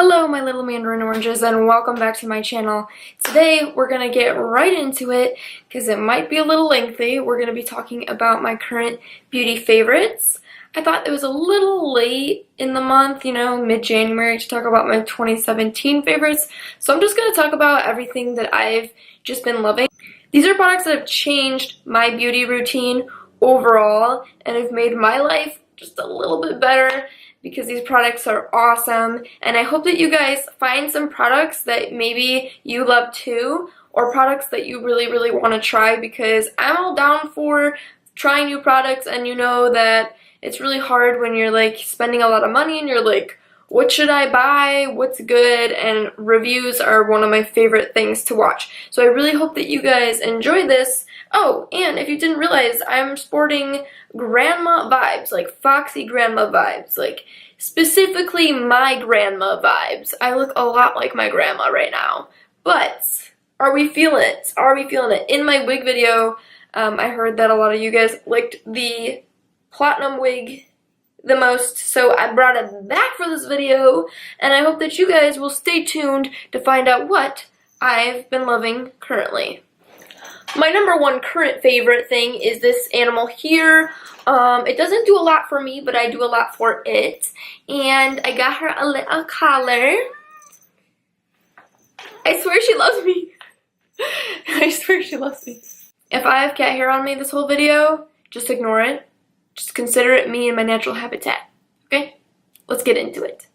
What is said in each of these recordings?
Hello my little mandarin oranges and welcome back to my channel. Today we're going to get right into it because it might be a little lengthy. We're going to be talking about my current beauty favorites. I thought it was a little late in the month, you know, mid-January to talk about my 2017 favorites. So I'm just going to talk about everything that I've just been loving. These are products that have changed my beauty routine overall and have made my life just a little bit better, because these products are awesome, and I hope that you guys find some products that maybe you love too, or products that you really want to try, because I'm all down for trying new products. And you know that it's really hard when you're like spending a lot of money and you're like, what should I buy? What's good? And reviews are one of my favorite things to watch. So I really hope that you guys enjoy this. Oh, and if you didn't realize, I'm sporting grandma vibes, like foxy grandma vibes, like specifically my grandma vibes. I look a lot like my grandma right now. But are we feeling it? Are we feeling it? In my wig video, I heard that a lot of you guys liked the platinum wig the most, so I brought it back for this video, and I hope that you guys will stay tuned to find out what I've been loving currently. My number one current favorite thing is this animal here. It doesn't do a lot for me, but I do a lot for it. And I got her a little collar. I swear she loves me. I swear she loves me. If I have cat hair on me this whole video, just ignore it. Just consider it me in my natural habitat. Okay? Let's get into it.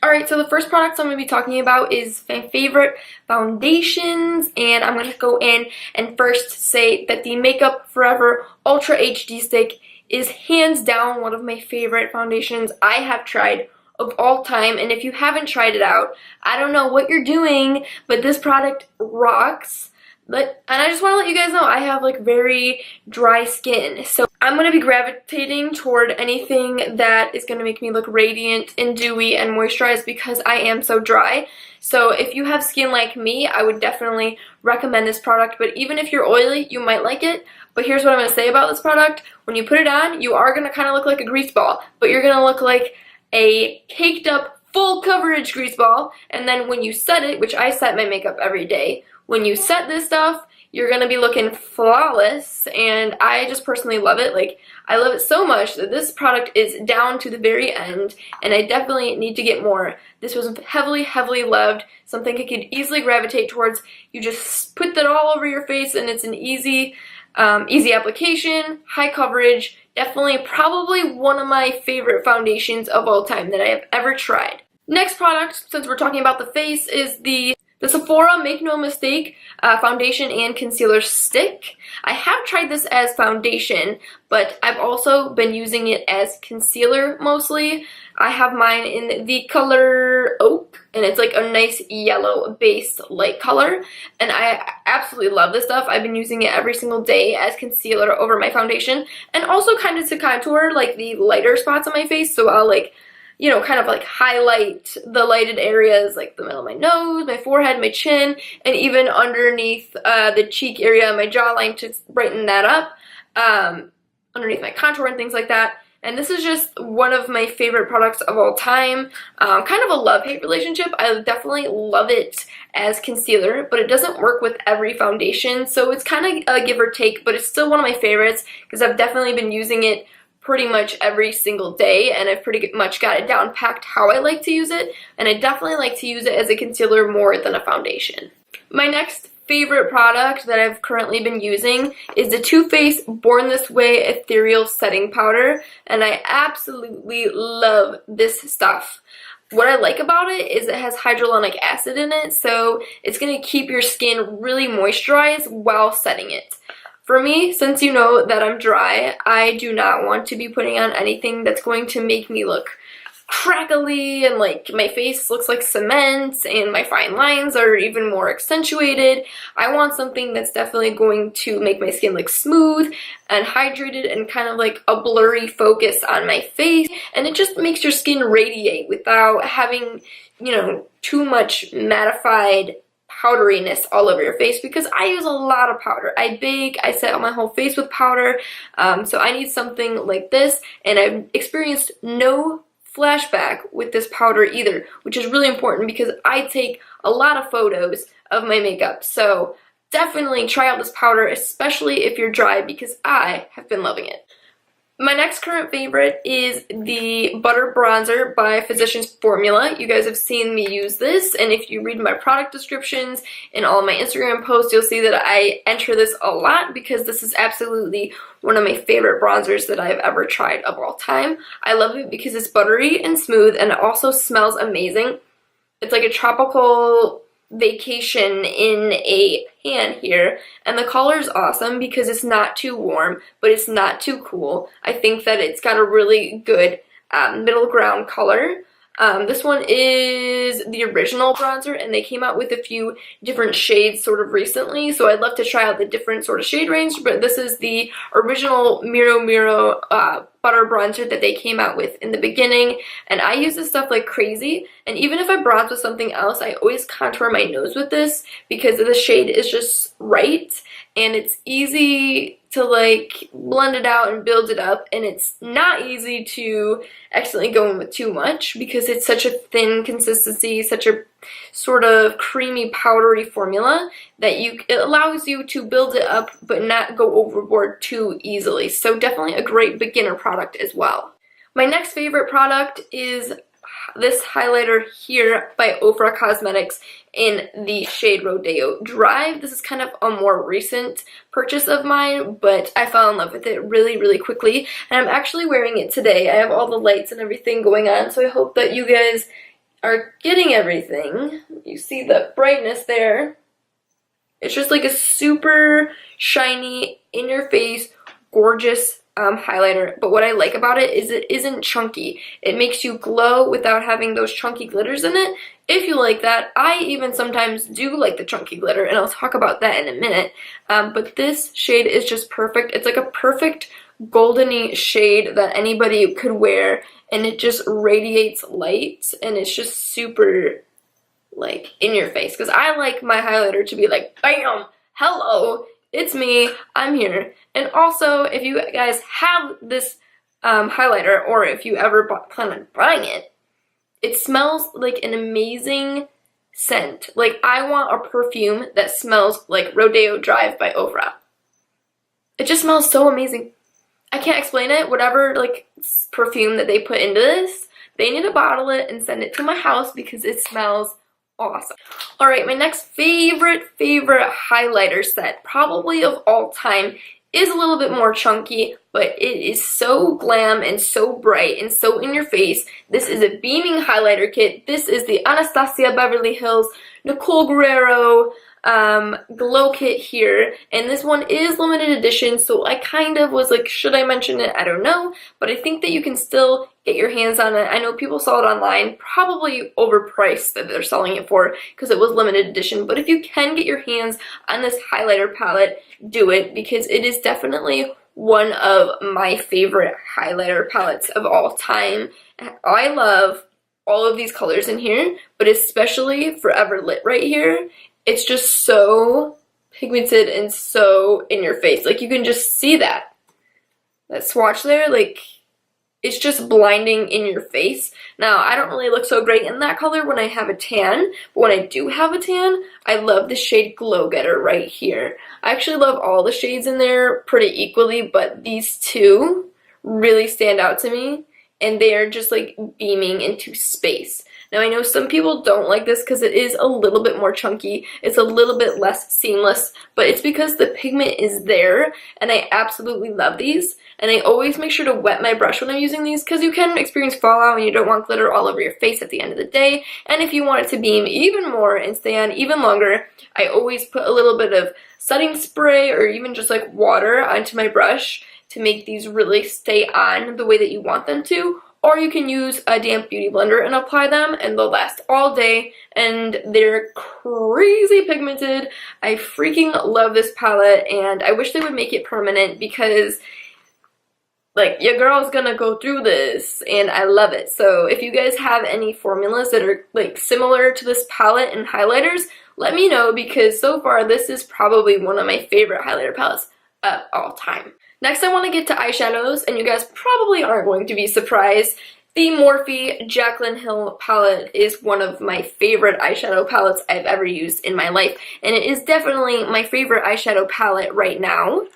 Alright, so the first product I'm going to be talking about is my favorite foundations, and I'm going to go in and first say that the Makeup Forever Ultra HD Stick is hands down one of my favorite foundations I have tried of all time. And if you haven't tried it out, I don't know what you're doing, but this product rocks. And I just want to let you guys know I have like very dry skin, so I'm going to be gravitating toward anything that is going to make me look radiant and dewy and moisturized, because I am so dry. So if you have skin like me, I would definitely recommend this product. But even if you're oily, you might like it. But here's what I'm going to say about this product. When you put it on, you are going to kind of look like a grease ball, but you're going to look like a caked up full coverage grease ball. And then when you set it, which I set my makeup every day, when you set this stuff, you're going to be looking flawless, and I just personally love it. Like, I love it so much that this product is down to the very end, and I definitely need to get more. This was heavily loved, something I could easily gravitate towards. You just put that all over your face, and it's an easy application, high coverage, definitely probably one of my favorite foundations of all time that I have ever tried. Next product, since we're talking about the face, is the Sephora Make No Mistake Foundation and Concealer Stick. I have tried this as foundation, but I've also been using it as concealer mostly. I have mine in the color Oak, and it's like a nice yellow based light color, and I absolutely love this stuff. I've been using it every single day as concealer over my foundation, and also kind of to contour like the lighter spots on my face. So I'll like, you know, kind of like highlight the lighted areas like the middle of my nose, my forehead, my chin, and even underneath the cheek area, my jawline, to brighten that up, underneath my contour and things like that. And this is just one of my favorite products of all time. Kind of a love-hate relationship. I definitely love it as concealer, but it doesn't work with every foundation, so it's kind of a give or take, but it's still one of my favorites because I've definitely been using it pretty much every single day, and I've pretty much got it down packed how I like to use it, and I definitely like to use it as a concealer more than a foundation. My next favorite product that I've currently been using is the Too Faced Born This Way Ethereal Setting Powder, and I absolutely love this stuff. What I like about it is it has hyaluronic acid in it, so it's going to keep your skin really moisturized while setting it. For me, since you know that I'm dry, I do not want to be putting on anything that's going to make me look crackly and like my face looks like cement and my fine lines are even more accentuated. I want something that's definitely going to make my skin look smooth and hydrated and kind of like a blurry focus on my face, and it just makes your skin radiate without having, you know, too much mattified powderiness all over your face, because I use a lot of powder. I bake, I set my whole face with powder, so I need something like this, and I've experienced no flashback with this powder either, which is really important because I take a lot of photos of my makeup. So definitely try out this powder, especially if you're dry, because I have been loving it. My next current favorite is the Butter Bronzer by Physicians Formula. You guys have seen me use this, and if you read my product descriptions and all my Instagram posts, you'll see that I enter this a lot because this is absolutely one of my favorite bronzers that I've ever tried of all time. I love it because it's buttery and smooth, and it also smells amazing. It's like a tropical vacation in a pan here, and the color is awesome because it's not too warm but it's not too cool. I think that it's got a really good middle ground color. This one is the original bronzer, and they came out with a few different shades sort of recently, so I'd love to try out the different sort of shade range, but this is the original Miro butter bronzer that they came out with in the beginning, and I use this stuff like crazy, and even if I bronze with something else, I always contour my nose with this because the shade is just right, and it's easy to like blend it out and build it up, and it's not easy to accidentally go in with too much because it's such a thin consistency, such a sort of creamy powdery formula that it allows you to build it up but not go overboard too easily. So definitely a great beginner product as well. My next favorite product is this highlighter here by Ofra Cosmetics in the shade Rodeo Dry. This is kind of a more recent purchase of mine, but I fell in love with it really, really quickly, and I'm actually wearing it today. I have all the lights and everything going on, so I hope that you guys are getting everything. You see the brightness there. It's just like a super shiny, in-your-face, gorgeous highlighter, but what I like about it is it isn't chunky. It makes you glow without having those chunky glitters in it. If you like that, I even sometimes do like the chunky glitter, and I'll talk about that in a minute, but this shade is just perfect. It's like a perfect goldeny shade that anybody could wear, and it just radiates light, and it's just super like in your face, because I like my highlighter to be like, bam, hello, it's me, I'm here. And also, if you guys have this highlighter, or if you ever plan on buying it, it smells like an amazing scent. Like, I want a perfume that smells like Rodeo Drive by Ofra. It just smells so amazing. I can't explain it. Whatever like perfume that they put into this, they need to bottle it and send it to my house because it smells awesome. Alright, my next favorite highlighter set, probably of all time, is a little bit more chunky, but it is so glam and so bright and so in your face. This is a beaming highlighter kit. This is the Anastasia Beverly Hills Nicole Guerrero glow kit here, and this one is limited edition, so I kind of was like, should I mention it? I don't know, but I think that you can still get your hands on it. I know people saw it online, probably overpriced that they're selling it for because it was limited edition, but if you can get your hands on this highlighter palette, do it, because it is definitely one of my favorite highlighter palettes of all time. I love all of these colors in here, but especially Forever Lit right here. It's just so pigmented and so in your face. Like, you can just see that swatch there. Like, it's just blinding in your face. Now, I don't really look so great in that color when I have a tan, but when I do have a tan, I love the shade Glow Getter right here. I actually love all the shades in there pretty equally, but these two really stand out to me, and they are just like beaming into space. Now, I know some people don't like this because it is a little bit more chunky. It's a little bit less seamless, but it's because the pigment is there, and I absolutely love these. And I always make sure to wet my brush when I'm using these because you can experience fallout and you don't want glitter all over your face at the end of the day. And if you want it to beam even more and stay on even longer, I always put a little bit of setting spray or even just like water onto my brush to make these really stay on the way that you want them to. Or you can use a damp beauty blender and apply them, and they'll last all day, and they're crazy pigmented. I freaking love this palette, and I wish they would make it permanent because, like, your girl's gonna go through this, and I love it. So if you guys have any formulas that are, like, similar to this palette and highlighters, let me know, because so far this is probably one of my favorite highlighter palettes of all time. Next, I want to get to eyeshadows, and you guys probably aren't going to be surprised. The Morphe Jaclyn Hill palette is one of my favorite eyeshadow palettes I've ever used in my life, and it is definitely my favorite eyeshadow palette right now.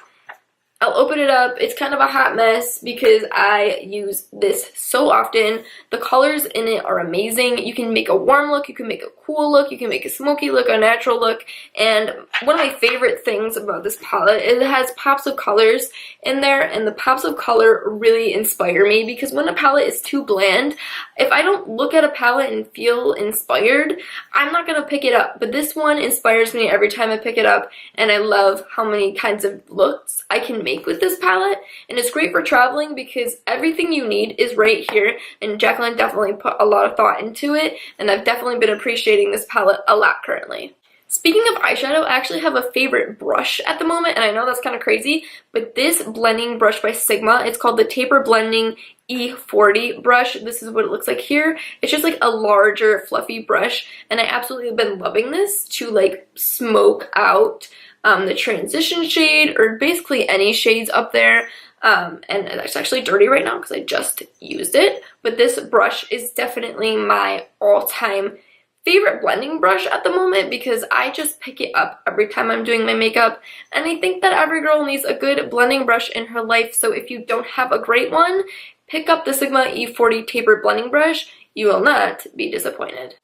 I'll open it up. It's kind of a hot mess because I use this so often. The colors in it are amazing. You can make a warm look, you can make a cool look, you can make a smoky look, a natural look, and one of my favorite things about this palette is it has pops of colors in there, and the pops of color really inspire me because when a palette is too bland, if I don't look at a palette and feel inspired, I'm not going to pick it up. But this one inspires me every time I pick it up, and I love how many kinds of looks I can make with this palette, and it's great for traveling because everything you need is right here, and Jaclyn definitely put a lot of thought into it, and I've definitely been appreciating this palette a lot currently. Speaking of eyeshadow, I actually have a favorite brush at the moment, and I know that's kind of crazy, but this blending brush by Sigma, it's called the Taper Blending E40 brush. This is what it looks like here. It's just like a larger fluffy brush, and I absolutely have been loving this to like smoke out the transition shade, or basically any shades up there, and it's actually dirty right now because I just used it, but this brush is definitely my all-time favorite blending brush at the moment because I just pick it up every time I'm doing my makeup, and I think that every girl needs a good blending brush in her life, so if you don't have a great one, pick up the Sigma E40 Taper Blending Brush. You will not be disappointed.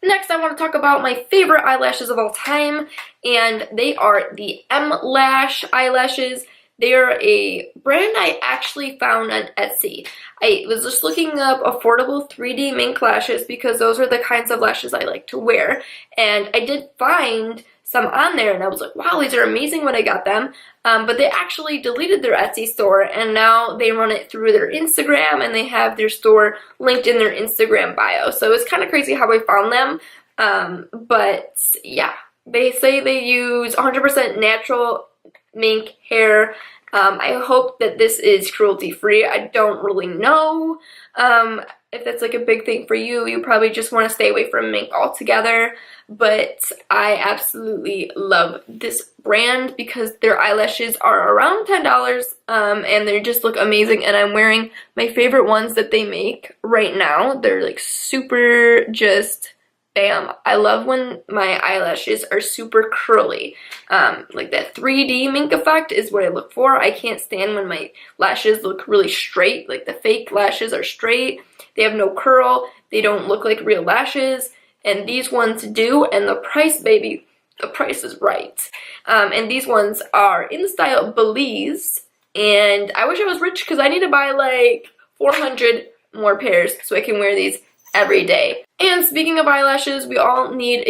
Next, I want to talk about my favorite eyelashes of all time, and they are the EmLash eyelashes. They are a brand I actually found on Etsy. I was just looking up affordable 3D mink lashes because those are the kinds of lashes I like to wear, and I did find some on there, and I was like, wow, these are amazing when I got them, but they actually deleted their Etsy store, and now they run it through their Instagram, and they have their store linked in their Instagram bio, so it's kind of crazy how I found them, but yeah, they say they use 100% natural mink hair. I hope that this is cruelty-free. I don't really know if that's like a big thing for you. You probably just want to stay away from mink altogether, but I absolutely love this brand because their eyelashes are around $10, and they just look amazing, and I'm wearing my favorite ones that they make right now. They're like super just bam. I love when my eyelashes are super curly. Like that 3D mink effect is what I look for. I can't stand when my lashes look really straight. Like the fake lashes are straight. They have no curl. They don't look like real lashes. And these ones do. And the price, baby, the price is right. And these ones are in the style Belize. And I wish I was rich because I need to buy like 400 more pairs so I can wear these every day. And speaking of eyelashes, we all need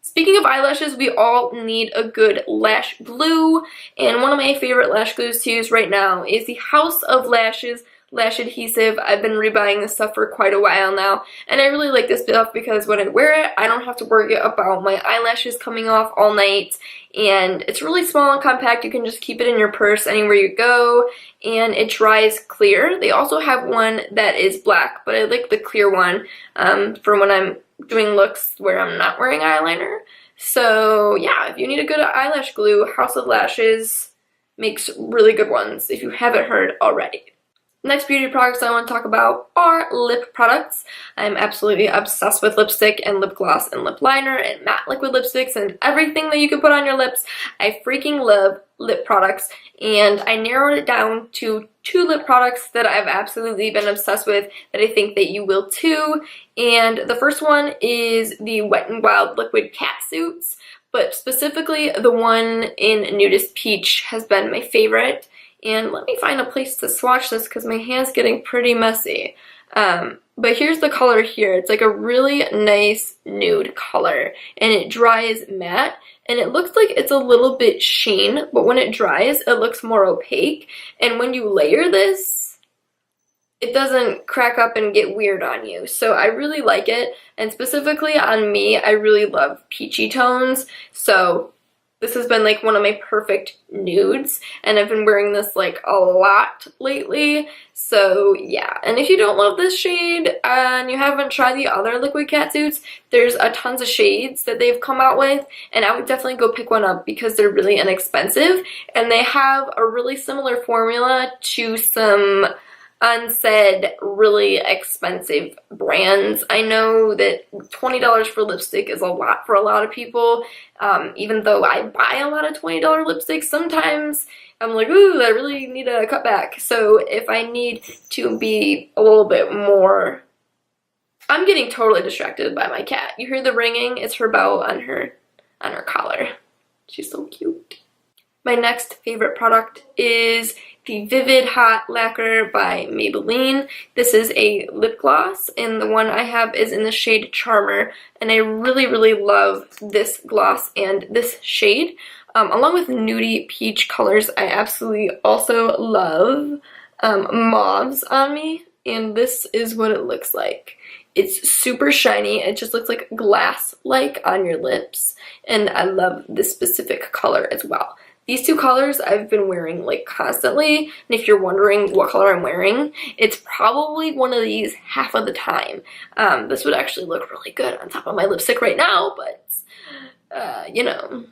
Speaking of eyelashes, we all need a good lash glue, and one of my favorite lash glues to use right now is the House of Lashes Lash Adhesive. I've been rebuying this stuff for quite a while now, and I really like this stuff because when I wear it, I don't have to worry about my eyelashes coming off all night, and it's really small and compact. You can just keep it in your purse anywhere you go, and it dries clear. They also have one that is black, but I like the clear one for when I'm doing looks where I'm not wearing eyeliner. So yeah, if you need a good eyelash glue, House of Lashes makes really good ones if you haven't heard already. Next beauty products I want to talk about are lip products. I'm absolutely obsessed with lipstick and lip gloss and lip liner and matte liquid lipsticks and everything that you can put on your lips. I freaking love lip products, and I narrowed it down to 2 lip products that I've absolutely been obsessed with that I think that you will too. And the first one is the Wet n Wild Liquid Catsuits, but specifically the one in Nudist Peach has been my favorite. And let me find a place to swatch this because my hand's getting pretty messy. But here's the color here. It's like a really nice nude color, and it dries matte, and it looks like it's a little bit sheen, but when it dries, it looks more opaque. And when you layer this, it doesn't crack up and get weird on you. So I really like it, and specifically on me, I really love peachy tones. So This has been like one of my perfect nudes, and I've been wearing this like a lot lately. So yeah, and if you don't love this shade and you haven't tried the other liquid catsuits, there's a tons of shades that they've come out with, and I would definitely go pick one up because they're really inexpensive, and they have a really similar formula to some unsaid really expensive brands. I know that $20 for lipstick is a lot for a lot of people. Even though I buy a lot of $20 lipsticks, sometimes I'm like, ooh, I really need a cut back. So if I need to be a little bit more... I'm getting totally distracted by my cat. You hear the ringing? It's her bell on her collar. She's so cute. My next favorite product is the Vivid Hot Lacquer by Maybelline. This is a lip gloss, and the one I have is in the shade Charmer, and I really, really love this gloss and this shade. Along with nudie peach colors, I absolutely also love mauves on me, and this is what it looks like. It's super shiny. It just looks like glass-like on your lips, and I love this specific color as well. These two colors I've been wearing like constantly, and if you're wondering what color I'm wearing, it's probably one of these half of the time. This would actually look really good on top of my lipstick right now, but you know,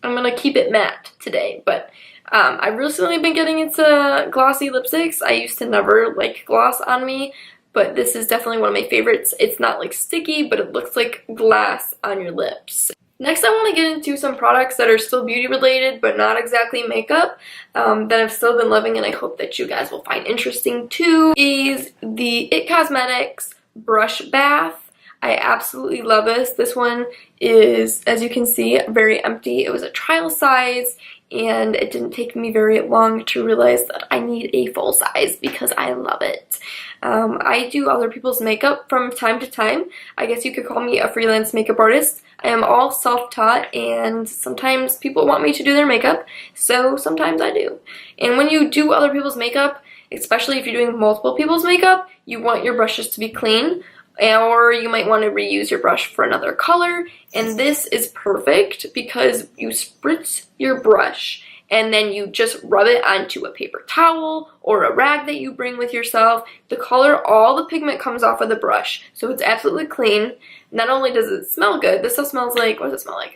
I'm gonna keep it matte today. But I've recently been getting into glossy lipsticks. I used to never like gloss on me, but this is definitely one of my favorites. It's not like sticky, but it looks like glass on your lips. Next, I want to get into some products that are still beauty related, but not exactly makeup, that I've still been loving, and I hope that you guys will find interesting too, is the IT Cosmetics Brush Bath. I absolutely love this. This one is, as you can see, very empty. It was a trial size, and it didn't take me very long to realize that I need a full size because I love it. I do other people's makeup from time to time. I guess you could call me a freelance makeup artist. I am all self-taught, and sometimes people want me to do their makeup, so sometimes I do. And when you do other people's makeup, especially if you're doing multiple people's makeup, you want your brushes to be clean, or you might want to reuse your brush for another color, and this is perfect because you spritz your brush and then you just rub it onto a paper towel or a rag that you bring with yourself. The color, all the pigment comes off of the brush, so it's absolutely clean. Not only does it smell good, this stuff smells like, what does it smell like?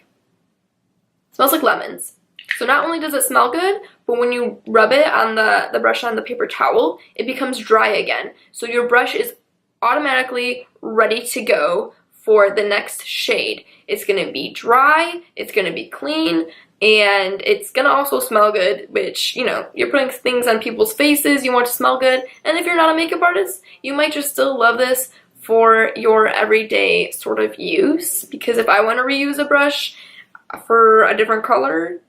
It smells like lemons. So not only does it smell good, but when you rub it on the brush on the paper towel, it becomes dry again. So your brush is automatically ready to go for the next shade. It's going to be dry, it's going to be clean, and it's going to also smell good, which, you know, you're putting things on people's faces, you want to smell good, and if you're not a makeup artist, you might just still love this for your everyday sort of use, because if I want to reuse a brush for a different color,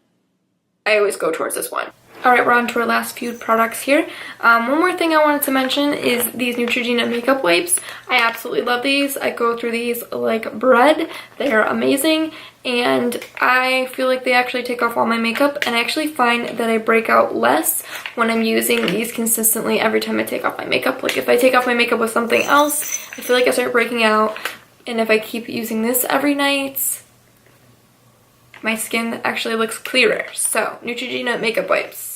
I always go towards this one. Alright, we're on to our last few products here. One more thing I wanted to mention is these Neutrogena makeup wipes. I absolutely love these. I go through these like bread. They are amazing, and I feel like they actually take off all my makeup, and I actually find that I break out less when I'm using these consistently every time I take off my makeup. Like if I take off my makeup with something else, I feel like I start breaking out, and if I keep using this every night, my skin actually looks clearer. So, Neutrogena makeup wipes.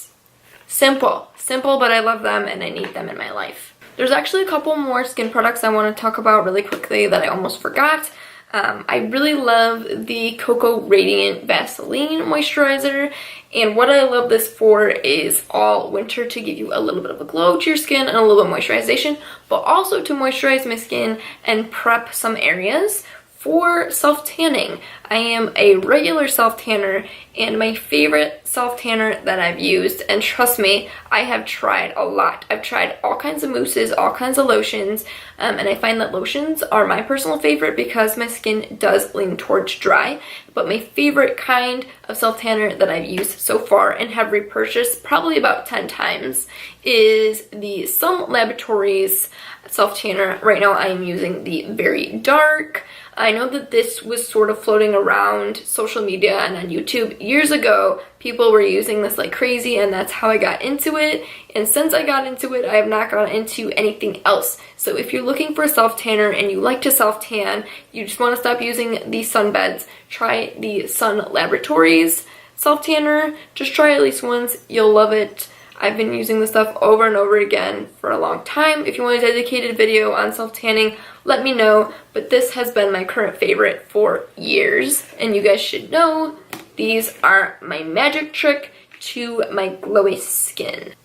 Simple, but I love them and I need them in my life. There's actually a couple more skin products I want to talk about really quickly that I almost forgot. I really love the Cocoa Radiant Vaseline moisturizer, and what I love this for is all winter to give you a little bit of a glow to your skin and a little bit of moisturization, but also to moisturize my skin and prep some areas for self-tanning. I am a regular self-tanner, and my favorite self-tanner that I've used, and trust me, I have tried a lot. I've tried all kinds of mousses, all kinds of lotions, and I find that lotions are my personal favorite because my skin does lean towards dry. But my favorite kind of self-tanner that I've used so far and have repurchased probably about 10 times is the Laboratories self-tanner. Right now I am using the Very Dark. I know that this was sort of floating around social media and on YouTube years ago, people were using this like crazy, and that's how I got into it. And since I got into it, I have not gone into anything else. So if you're looking for a self-tanner and you like to self-tan, you just want to stop using the sunbeds, try the Sun Laboratories self-tanner. Just try it at least once. You'll love it. I've been using this stuff over and over again for a long time. If you want a dedicated video on self-tanning, let me know. But this has been my current favorite for years. And you guys should know these are my magic trick to my glowy skin.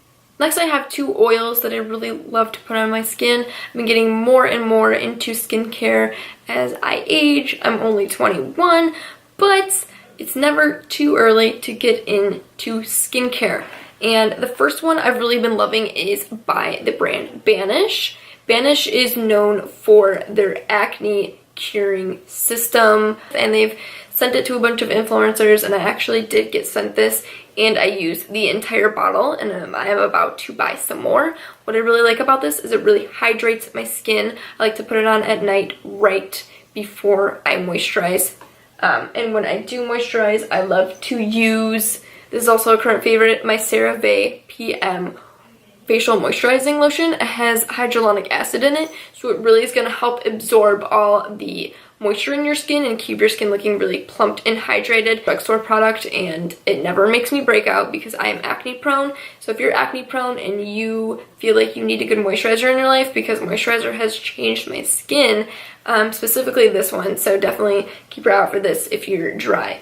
Next, I have two oils that I really love to put on my skin. I've been getting more and more into skincare as I age. I'm only 21, but it's never too early to get into skincare. And the first one I've really been loving is by the brand Banish. Banish is known for their acne curing system, and they've sent it to a bunch of influencers, and I actually did get sent this, and I used the entire bottle, and I am about to buy some more. What I really like about this is it really hydrates my skin. I like to put it on at night right before I moisturize. And when I do moisturize, I love to use, this is also a current favorite, my CeraVe PM facial moisturizing lotion. It has hyaluronic acid in it, so it really is going to help absorb all the moisture in your skin and keep your skin looking really plumped and hydrated. Drugstore product, and it never makes me break out because I am acne prone. So if you're acne prone and you feel like you need a good moisturizer in your life, because moisturizer has changed my skin, specifically this one, so definitely keep your eye out for this if you're dry.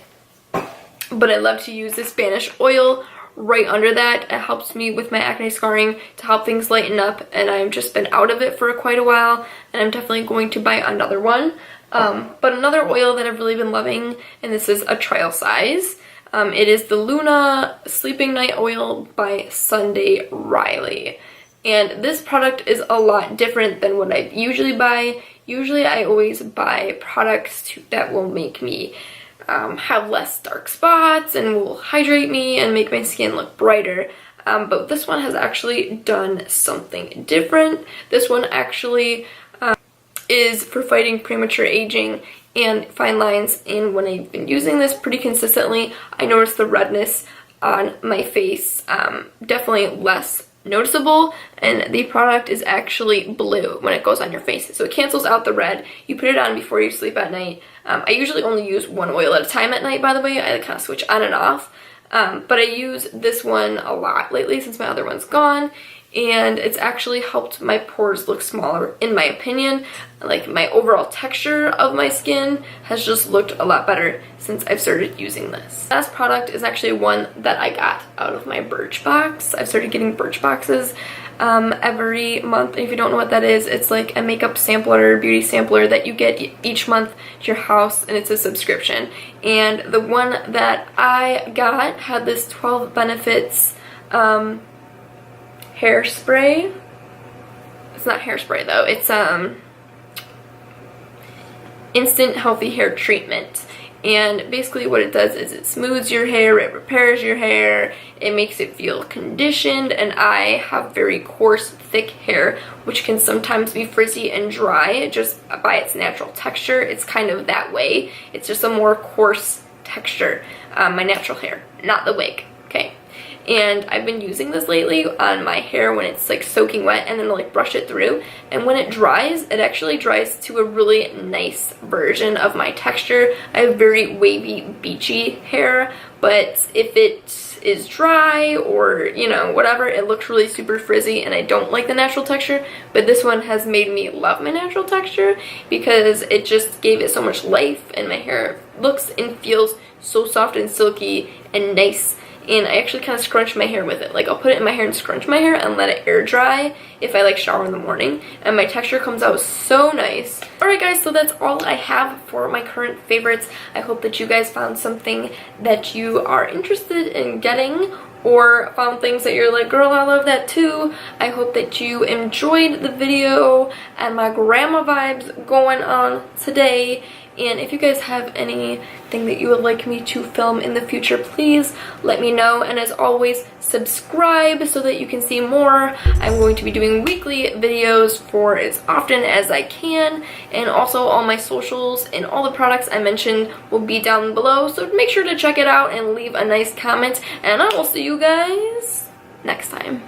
But I love to use this Banish oil right under that. It helps me with my acne scarring to help things lighten up, and I've just been out of it for quite a while, and I'm definitely going to buy another one. But another oil that I've really been loving, and this is a trial size, it is the Luna Sleeping Night Oil by Sunday Riley. And this product is a lot different than what I usually buy. Usually I always buy products that will make me have less dark spots and will hydrate me and make my skin look brighter. But this one has actually done something different. This one actually is for fighting premature aging and fine lines, and when I've been using this pretty consistently, I noticed the redness on my face definitely less noticeable, and the product is actually blue when it goes on your face, so it cancels out the red. You put it on before you sleep at night. I usually only use one oil at a time at night, by the way. I kind of switch on and off, but I use this one a lot lately since my other one's gone, and it's actually helped my pores look smaller, in my opinion. Like, my overall texture of my skin has just looked a lot better since I've started using this. Last product is actually one that I got out of my Birchbox. I've started getting Birchboxes every month. If you don't know what that is, it's like a makeup sampler, beauty sampler that you get each month to your house, and it's a subscription. And the one that I got had this 12 benefits hairspray. It's not hairspray though, it's instant healthy hair treatment. And basically what it does is it smooths your hair, it repairs your hair, it makes it feel conditioned, and I have very coarse, thick hair, which can sometimes be frizzy and dry just by its natural texture. It's kind of that way. It's just a more coarse texture, my natural hair, not the wig, okay? And I've been using this lately on my hair when it's like soaking wet, and then I'll like brush it through, and when it dries, it actually dries to a really nice version of my texture. I have very wavy, beachy hair, but if it is dry or, you know, whatever, it looks really super frizzy, and I don't like the natural texture. But this one has made me love my natural texture because it just gave it so much life, and my hair looks and feels so soft and silky and nice. And I actually kind of scrunch my hair with it. Like, I'll put it in my hair and scrunch my hair and let it air dry if I like shower in the morning, and my texture comes out so nice. Alright guys, so that's all I have for my current favorites. I hope that you guys found something that you are interested in getting, or found things that you're like, girl, I love that too. I hope that you enjoyed the video and my grandma vibes going on today. And if you guys have anything that you would like me to film in the future, please let me know. And as always, subscribe so that you can see more. I'm going to be doing weekly videos for as often as I can. And also all my socials and all the products I mentioned will be down below. So make sure to check it out and leave a nice comment. And I will see you guys next time.